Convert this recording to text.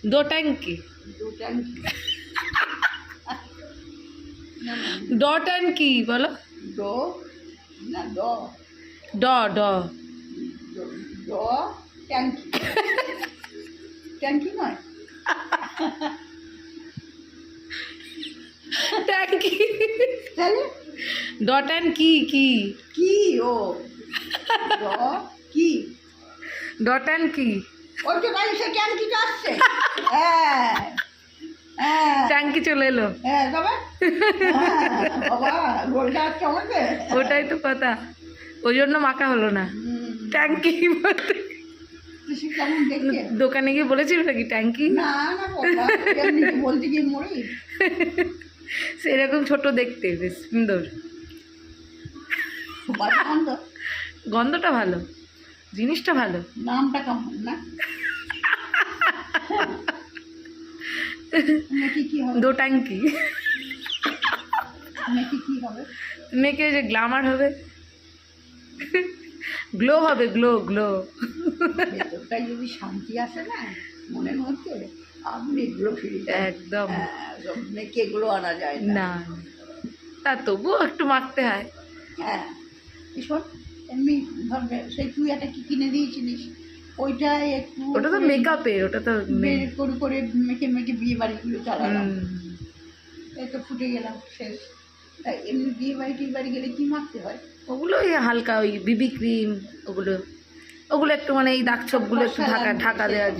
दो टैंकी दो टैंकी डॉ टैंकी बोलो दो ना दो डॉ डॉ दो दो टैंकी टैंकी नয় टैंकी তাহলে डॉ टैंकी की কি ও দো কি डॉ टैंकी ওই তো গাড়ি সে ট্যাঙ্কিটা আসছে হ্যাঁ হ্যাঁ टैंकी চলে এলো হ্যাঁ তবে বাবা গোলটা হচ্ছে আমাদের ওটাই তো কথা ওই জন্য মাখা হলো না ট্যাঙ্কি বলতে সে কেমন দেখতে দোকানে গিয়ে বলেছিল নাকি ট্যাঙ্কি না না বাবা এমনি বলতে গিয়ে মরি সেরকম ছোট দেখতে বেশ সুন্দর বাজে গন্ধ গন্ধটা ভালো জিনিসটা ভালো নামটা কেমন না মেয়েটি কি হবে দো ট্যাঙ্কি মেয়েটি কি হবে মেয়েকে যে গ্ল্যামার হবে গ্লো হবে গ্লো গ্লো ভেতরটায় যদি শান্তি আসে না মনের মধ্যে আপনি এগুলো ফিরে যান। একদম হ্যাঁ, সব মেয়েকে এগুলো আনা যায় না না তা তবুও একটু মাখতে হয় হ্যাঁ শোন এমনি ধরবে সেই তুই একটা কি কিনে দিয়েছিলিস ওইটাই একটু ওটা তো মেকআপের ওটা তো বের করে করে মেখে মেখে বিয়ে বাড়িগুলো চালালাম হুম। এই তো ফুটে গেলাম শেষ তাই এমনি বিয়ে বাড়ি টিয়ে বাড়ি গেলে কি মাখতে হয় ওগুলো ওই হালকা ওই বিবি ক্রিম ওগুলো ওগুলো একটু মানে এই দাগ ছোপগুলো একটু ঢাকা ঢাকা দেওয়ার জন্য